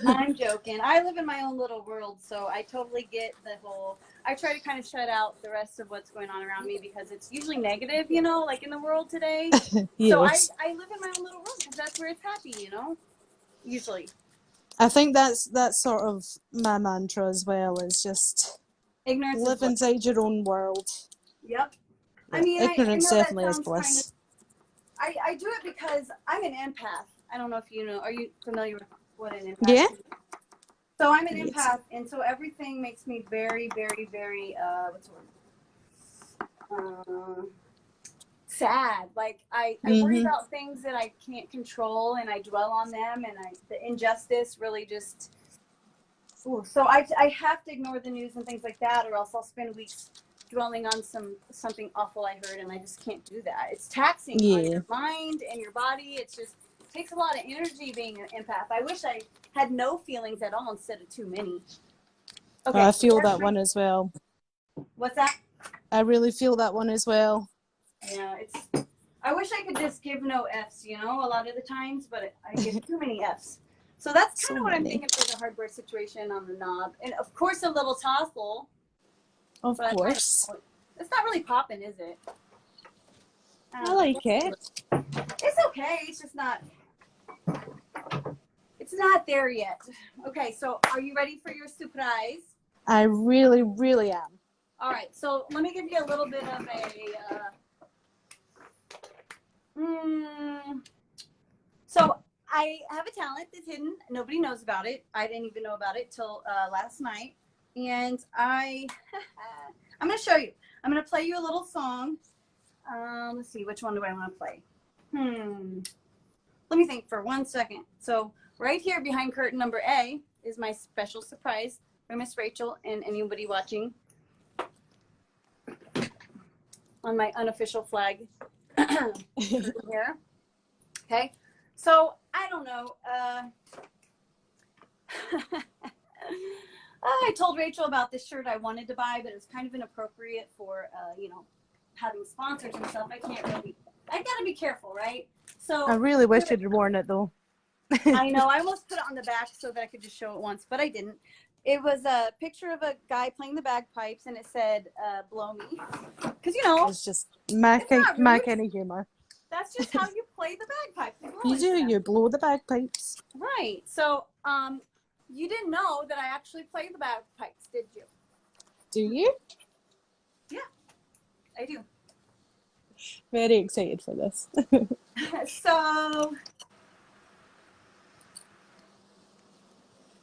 A: I'm joking. I live in my own little world, so I totally get the whole... I try to kind of shut out the rest of what's going on around me because it's usually negative, you know, like in the world today.
B: Yes.
A: So I live in my own little world because that's where it's happy, you know, usually.
B: I think that's sort of my mantra as well, is just
A: Ignorance
B: live inside your own world.
A: Yep.
B: Yeah.
A: I mean,
B: ignorance
A: I know
B: definitely
A: that
B: is
A: sounds
B: bliss.
A: kind of... I do it because I'm an empath. I don't know if you know. Are you familiar with what an empath
B: Yeah.
A: is? So I'm an
B: Yes.
A: empath, and so everything makes me very, very, very, what's the word? Sad. Like, I worry about things that I can't control, and I dwell on them, and the injustice really just... Ooh, so I have to ignore the news and things like that, or else I'll spend weeks dwelling on something awful I heard, and I just can't do that. It's taxing on your mind and your body. It takes a lot of energy being an empath. I wish I had no feelings at all instead of too many. Okay,
B: I feel that one as well.
A: What's that?
B: I really feel that one as well.
A: Yeah, I wish I could just give no F's, you know, a lot of the times, but I give too many F's. So that's kind of what I'm thinking for the hardware situation on the knob. And of course, a little tassel.
B: Of course.
A: It's not really popping, is it?
B: I like it.
A: It's okay. It's just not... It's not there yet. Okay, so are you ready for your surprise?
B: I really, really am.
A: All right, so let me give you a little bit of a... So I have a talent that's hidden. Nobody knows about it. I didn't even know about it till last night. And I'm going to show you. I'm going to play you a little song. Let's see, which one do I want to play? Let me think for 1 second. So right here behind curtain number A is my special surprise by Miss Rachel and anybody watching on my unofficial flag here. Okay, so I don't know. I told Rachel about this shirt I wanted to buy, but it was kind of inappropriate for, you know, having sponsors and stuff. I gotta be careful, right? So
B: I really wish you'd worn it though.
A: I know, I almost put it on the back so that I could just show it once, but I didn't. It was a picture of a guy playing the bagpipes, and it said, blow me. Because, you know,
B: It's just my kind of humor.
A: that's just how you play the bagpipes.
B: You do, you blow the bagpipes.
A: Right. So, you didn't know that I actually play the bagpipes, did you?
B: Do you?
A: Yeah, I do.
B: Very excited for this.
A: So,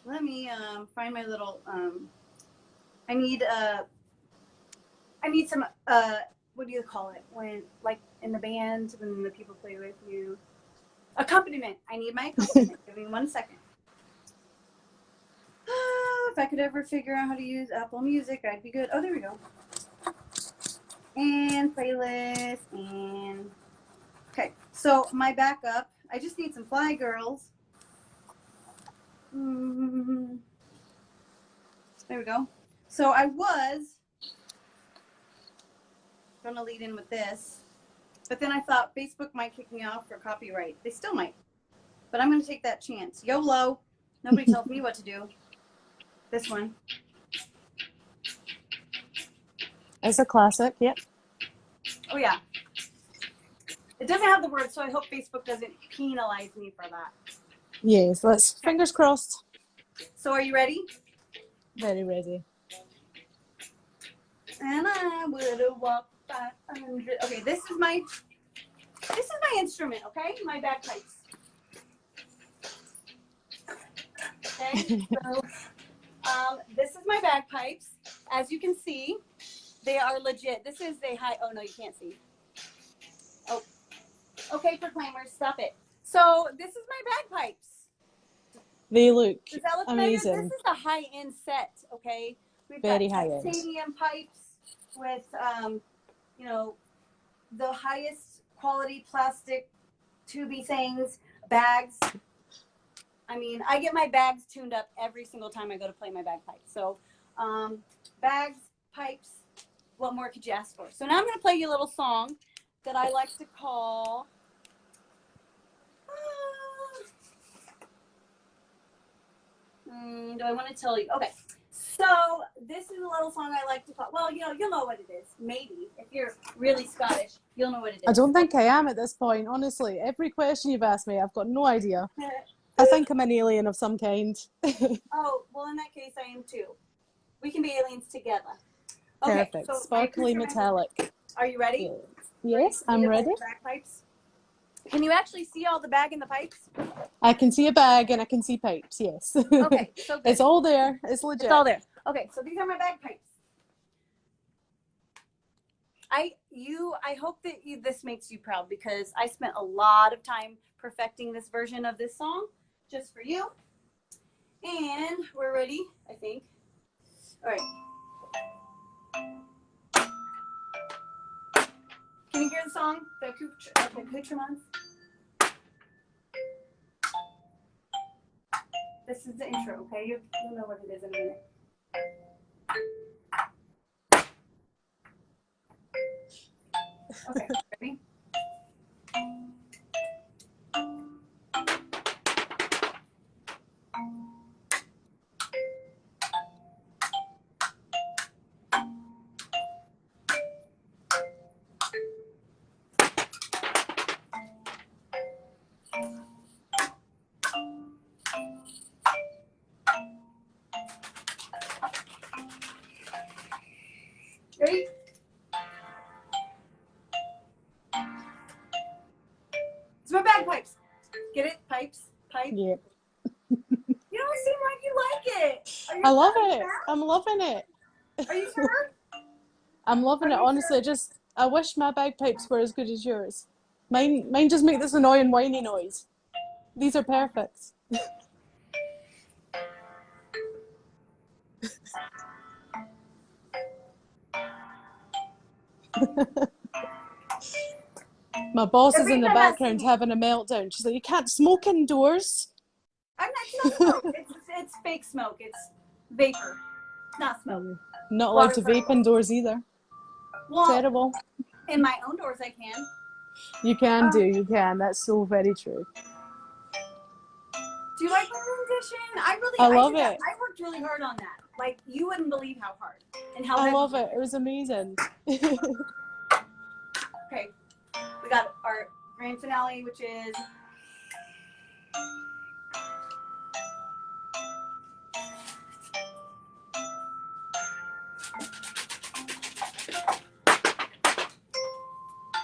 A: let me find my little. I need some. What do you call it when, like, in the band when the people play with you? Accompaniment. I need my accompaniment. Give me 1 second. If I could ever figure out how to use Apple Music, I'd be good. Oh, there we go. And playlist and okay. So my backup. I just need some Fly Girls. There we go. So I was gonna lead in with this, but then I thought Facebook might kick me off for copyright. They still might, but I'm gonna take that chance. YOLO. Nobody tells me what to do. This one.
B: It's a classic, yep.
A: Oh yeah. It doesn't have the word, so I hope Facebook doesn't penalize me for that.
B: Yes, let's fingers crossed.
A: So are you ready?
B: Very ready.
A: And I would have walked 500. Okay, this is my instrument, okay? My bagpipes. Okay, so this is my bagpipes. As you can see, they are legit. This is a high, oh no, you can't see. Oh, okay, proclaimers, stop it. So this is my bagpipes.
B: They look
A: Does that look
B: amazing.
A: familiar? This is a high-end set, okay? We've
B: Very
A: got
B: high-end.
A: titanium pipes with, you know, the highest quality plastic tubey things, bags. I mean, I get my bags tuned up every single time I go to play my bagpipes. So, bags, pipes, what more could you ask for? So now I'm going to play you a little song that I like to call... do I want to tell you? Okay. So this is a little song I like to call... Well, you know, you'll know what it is. Maybe. If you're really Scottish, you'll know what it is.
B: I don't think I am at this point, honestly. Every question you've asked me, I've got no idea. I think I'm an alien of some kind.
A: Oh, well, in that case, I am too. We can be aliens together. Okay,
B: Perfect.
A: so
B: Sparkly metallic.
A: Are you ready?
B: Yes, I'm ready.
A: Bagpipes? Can you actually see all the bag and the pipes?
B: I can see a bag and I can see pipes, yes.
A: Okay, so good.
B: It's all there. It's legit.
A: It's all there. Okay, so these are my bagpipes. I hope that this makes you proud because I spent a lot of time perfecting this version of this song just for you. And we're ready, I think. All right. Can you hear the song? The accoutrements? This is the intro, okay? You'll know what it is in a minute. Okay, ready? Ready? It's my bagpipes. Get it? Pipes? Pipe?
B: Yep.
A: You don't seem like you like it.
B: I love it. I'm loving it.
A: Are you sure?
B: I'm loving it, honestly. Just, I wish my bagpipes were as good as yours. Mine just make this annoying whiny noise. These are perfect. My boss is in the
A: reason I'm not
B: background
A: singing-
B: having a meltdown. She's like, "You can't smoke indoors."
A: It's not smoke. It's fake smoke. It's vapor, not smoke.
B: Not allowed to
A: Water
B: vape indoors either.
A: Well,
B: Terrible.
A: in my own doors I can.
B: You can do. You can. That's so very true.
A: Do you like my rendition?
B: I love
A: did that.
B: it.
A: I worked really hard on that. Like, you wouldn't believe how hard and how
B: I
A: heavy.
B: love it. It was amazing.
A: Okay, we got our grand finale, which is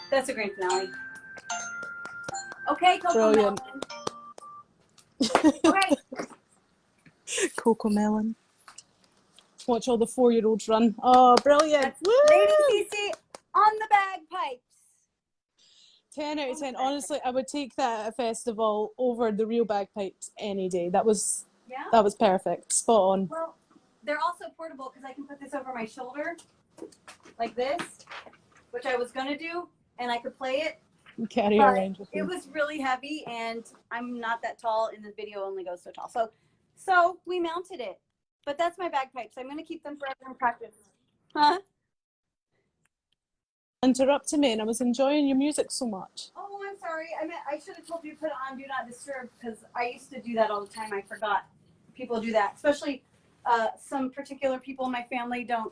A: that's a grand finale. Okay, Coco
B: Brilliant.
A: Melon. Okay.
B: Coco Melon. Watch all the 4-year-olds run. Oh, brilliant.
A: That's
B: Woo!
A: Lady CeCe on the bagpipes.
B: 10 out of 10. Honestly, I would take that at a festival over the real bagpipes any day. That was perfect. Spot on.
A: Well, they're also portable because I can put this over my shoulder like this, which I was gonna do, and I could play it.
B: Carry it around with
A: It
B: you.
A: was really heavy, and I'm not that tall, and the video only goes so tall. So we mounted it. But that's my bagpipes. I'm gonna keep them forever in practice. Huh?
B: Interrupted me, and I was enjoying your music so much.
A: Oh, I'm sorry. I should have told you to put it on Do Not Disturb because I used to do that all the time. I forgot people do that, especially some particular people in my family don't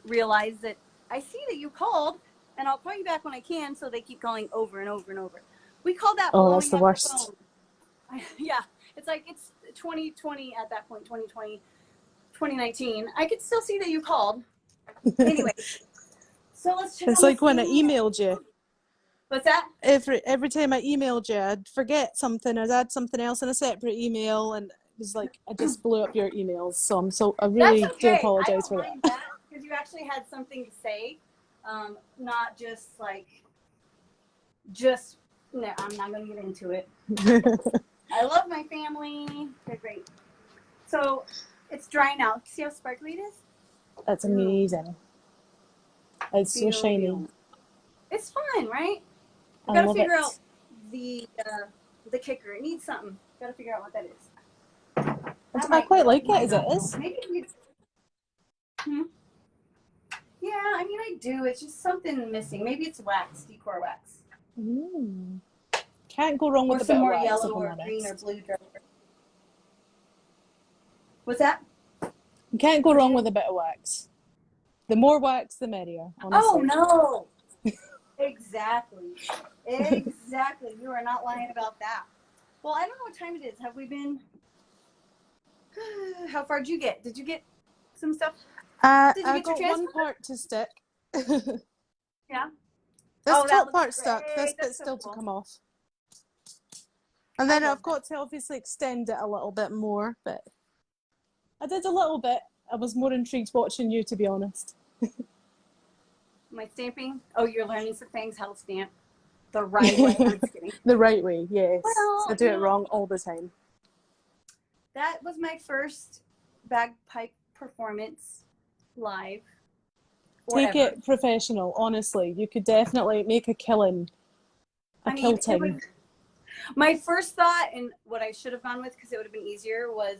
A: realize that I see that you called, and I'll call you back when I can. So they keep calling over and over and over. We call that blowing
B: that's the
A: up
B: worst.
A: phone. Yeah, it's like it's 2020 at that point. 2020, 2019. I could still see that you called. Anyway. So let's check.
B: It's like when I emailed you.
A: What's that?
B: Every time I emailed you, I'd forget something. I'd add something else in a separate email, and it was like I just blew up your emails. So I really
A: That's
B: do
A: okay.
B: apologize for
A: I don't mind that because you actually had something to say, not just like no. I'm not going to get into it.
B: that.
A: I love my family. They're great. So it's dry now. See how sparkly it is?
B: That's amazing. It's so shiny.
A: It's fun, right?
B: I
A: Gotta
B: love
A: figure
B: it.
A: out the kicker. It needs something. Gotta figure out what that is.
B: I quite like it as it is.
A: Maybe it's. Yeah, I mean I do. It's just something missing. Maybe it's wax, decor wax.
B: Can't go wrong with
A: Or
B: a
A: some
B: bit
A: more
B: of wax,
A: yellow
B: if I'm
A: or
B: honest.
A: green or blue drop. What's that?
B: You can't go wrong with a bit of wax. The more wax, the merrier. Honestly.
A: Oh no! Exactly. Exactly. You are not lying about that. Well, I don't know what time it is. Have we been? How far did you get? Did you get some stuff? Did you
B: I
A: get your
B: got one
A: transfer?
B: part to stick.
A: Yeah.
B: This
A: Oh, that
B: top
A: looks
B: part's stuck.
A: great.
B: This
A: That's
B: bit's
A: so
B: still
A: cool.
B: to come off. And then
A: love
B: I've got to obviously extend it a little bit more, but I did a little bit. I was more intrigued watching you, to be honest.
A: My stamping? Oh, you're learning some things. How to stamp the right way. I'm just kidding.
B: The right way, yes.
A: Well,
B: I do it wrong all the time.
A: That was my first bagpipe performance live.
B: Take it professional, honestly. You could definitely make a killing. Kilting.
A: My first thought, and what I should have gone with, because it would have been easier, was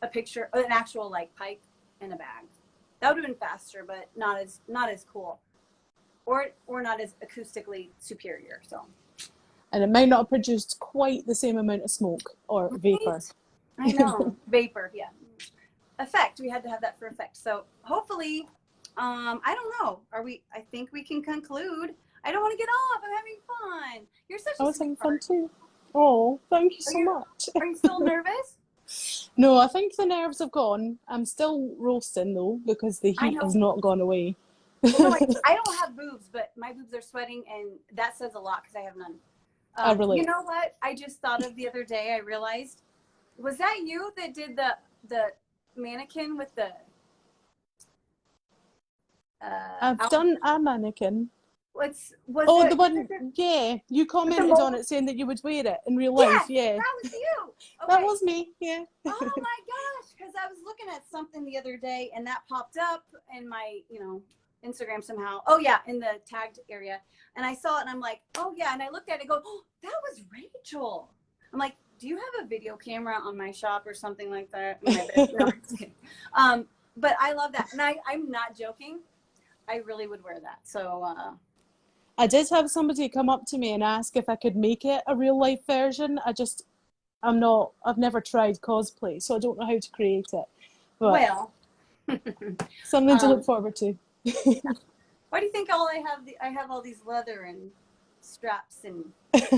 A: a picture, an actual like pipe in a bag. That would have been faster, but not as cool, or not as acoustically superior. So.
B: And it might not have produced quite the same amount of smoke or vapor.
A: I know. Vapor, yeah. Effect. We had to have that for effect. So hopefully, I don't know. I think we can conclude. I don't want to get off. I'm having fun. You're such a
B: I was having fun
A: sweetheart.
B: too. Oh, thank you so much.
A: Are you still nervous?
B: No, I think the nerves have gone. I'm still roasting though because the heat has not gone away.
A: Well, no, I don't have boobs, but my boobs are sweating, and that says a lot because I have none.
B: I relate.
A: You know what? I just thought of the other day. I realized, was that you that did the mannequin with the?
B: I've done a mannequin.
A: Was
B: the one, yeah. You commented on it saying that you would wear it in real life, yeah.
A: That was you. Okay.
B: That was me, yeah.
A: Oh my gosh, because I was looking at something the other day and that popped up in my, Instagram somehow. Oh yeah, in the tagged area. And I saw it and I'm like, oh yeah. And I looked at it and go, oh, that was Rachel. I'm like, do you have a video camera on my shop or something like that? No, I'm just kidding. But I love that. And I'm not joking. I really would wear that. So
B: I did have somebody come up to me and ask if I could make it a real life version. I've never tried cosplay, so I don't know how to create it. But
A: well,
B: something to look forward to.
A: Why do you think I have all these leather and straps and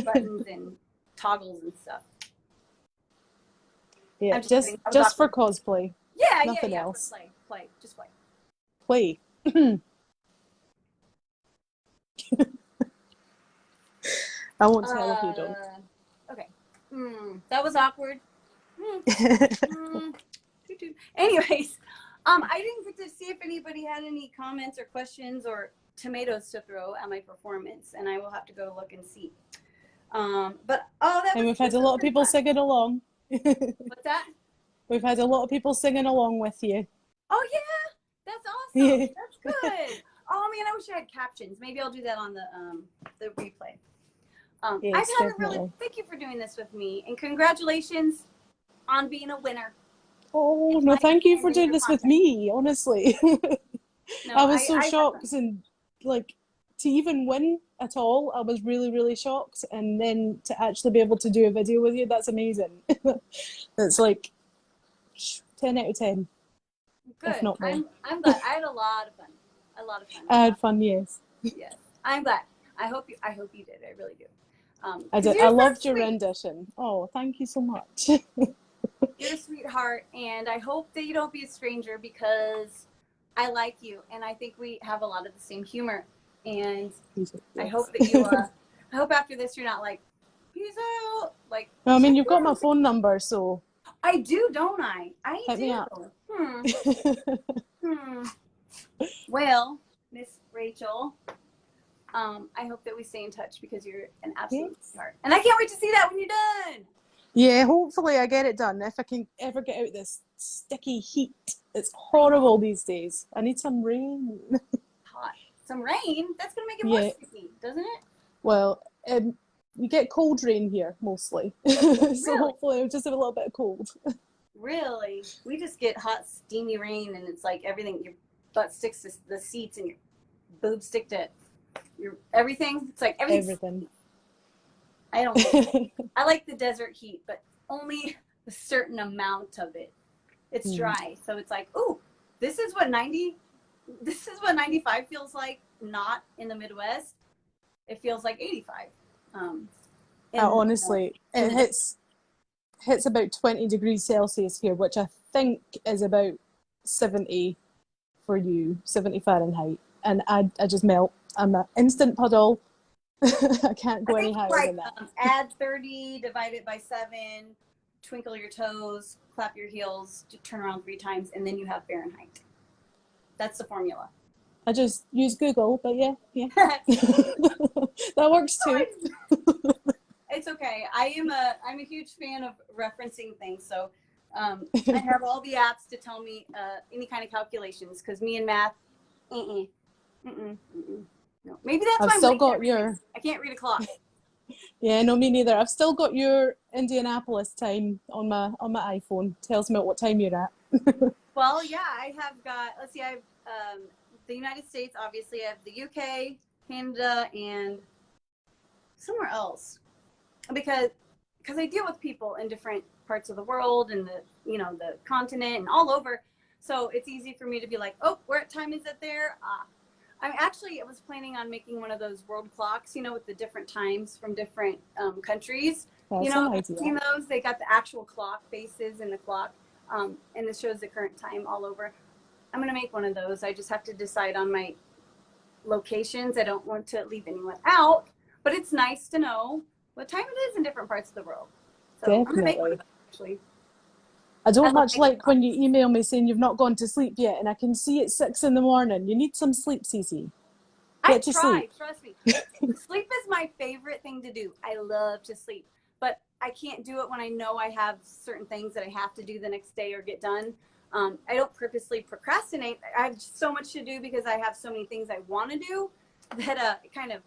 A: buttons and toggles and stuff?
B: Yeah, just for cosplay.
A: Yeah,
B: nothing else.
A: Just play.
B: Play. I won't tell if you don't.
A: Okay. That was awkward. Anyways, I didn't get to see if anybody had any comments or questions or tomatoes to throw at my performance, and I will have to go look and see.
B: And we've had a lot of people singing along.
A: What's that?
B: We've had a lot of people singing along with you.
A: Oh yeah, that's awesome. Yeah. That's good. Oh man, I wish I had captions. Maybe I'll do that on the replay.
B: Yes,
A: thank you for doing this with me, and congratulations on being a winner.
B: Oh no, thank you for doing this with me. Honestly, no, I was so shocked, and like to even win at all, I was really, really shocked. And then to actually be able to do a video with you, that's amazing. That's like 10 out of 10.
A: Good.
B: If not more.
A: I'm glad. I had a lot of fun.
B: I had fun, yes.
A: Yes, I'm glad. I hope you did. I really do.
B: I did. I loved your rendition. Oh, thank you so much.
A: You're a sweetheart, and I hope that you don't be a stranger because I like you, and I think we have a lot of the same humor. And yes. I hope that you. I hope after this you're not like, peace out. Like.
B: I mean, you've got my phone number, so.
A: I do, don't I? I
B: Hit
A: do.
B: Me up.
A: Well, Miss Rachel, I hope that we stay in touch because you're an absolute sweetheart, and I can't wait to see that when you're done.
B: Yeah, hopefully I get it done. If I can ever get out this sticky heat, it's horrible these days. I need some rain.
A: Hot. Some rain? That's gonna make it more sticky, doesn't it?
B: Well, we get cold rain here mostly, so hopefully I'll just have a little bit of cold.
A: Really? We just get hot, steamy rain, and it's like everything. Your butt sticks to the seats, and your boobs stick to your everything. It's like everything. I don't like I like the desert heat, but only a certain amount of it. It's dry, so it's like, ooh, this is what 95 feels like. Not in the Midwest. It feels like 85.
B: Honestly, it hits about 20 degrees Celsius here, which I think is about 70 for you, 70 Fahrenheit. And I just melt. I'm an instant puddle. I can't go any higher than that.
A: Add 30, divide it by 7, twinkle your toes, clap your heels, turn around 3 times, and then you have Fahrenheit. That's the formula.
B: I just use Google, but yeah. That works too.
A: It's okay. I'm a huge fan of referencing things, so I have all the apps to tell me any kind of calculations, because me and math, no. Maybe that's why I can't read a clock.
B: Yeah, no, me neither. I've still got your Indianapolis time on my iPhone. Tells me what time you're at.
A: Well, yeah, I have got. Let's see, I have the United States. Obviously, I have the UK, Canada, and somewhere else, because I deal with people in different parts of the world and the continent and all over. So it's easy for me to be like, oh, what time is it there? I was planning on making one of those world clocks, with the different times from different countries. I've seen those. They got the actual clock faces in the clock, and it shows the current time all over. I'm going to make one of those. I just have to decide on my locations. I don't want to leave anyone out, but it's nice to know what time it is in different parts of the world. So
B: definitely.
A: I'm going to make one of those, actually.
B: I don't much like when you email me saying you've not gone to sleep yet, and I can see it's 6 a.m. You need some sleep, CeCe.
A: I try, trust me. Sleep is my favorite thing to do. I love to sleep. but I can't do it when I know I have certain things that I have to do the next day or get done. I don't purposely procrastinate. I have so much to do because I have so many things I want to do that it kind of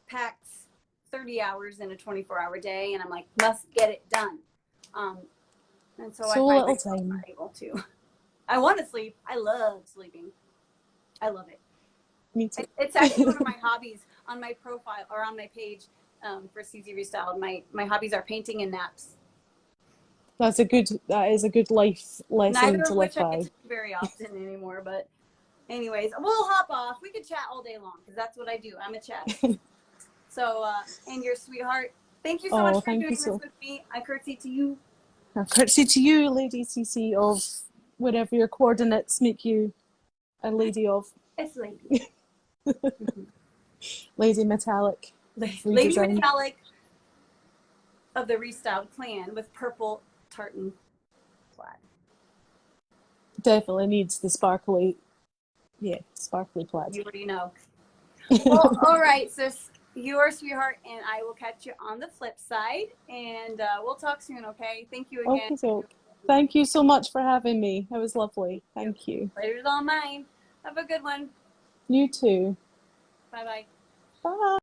A: packs 30 hours in a 24-hour day, and I'm like, must get it done. And so I
B: So
A: find
B: little
A: myself
B: time.
A: not able to. I want to sleep. I love sleeping. I love it.
B: Me too.
A: It's actually one of my hobbies on my profile or on my page for CeCe ReStyled. My hobbies are painting and naps.
B: That is a good life lesson
A: Neither
B: to
A: of
B: live
A: which I get
B: by.
A: to do very often anymore. But anyways, we'll hop off. We could chat all day long because that's what I do. I'm a chatter. So, and your sweetheart, thank you so much
B: Oh,
A: for
B: thank
A: doing
B: you
A: this
B: so.
A: with me. I curtsy to you.
B: A curtsy to you, Lady CeCe, of whatever your coordinates make you a lady of.
A: It's Lady.
B: Lady Metallic.
A: Lady
B: Redesign.
A: Metallic of the ReStyled clan with purple tartan plaid.
B: Definitely needs the sparkly plaid.
A: You already know. Well, all right, sis. You are sweetheart, and I will catch you on the flip side. And we'll talk soon, okay? Thank you again.
B: Okay, so thank you so much for having me. It was lovely. Thank you.
A: Pleasure's all mine. Have a good one.
B: You too.
A: Bye-bye.
B: Bye.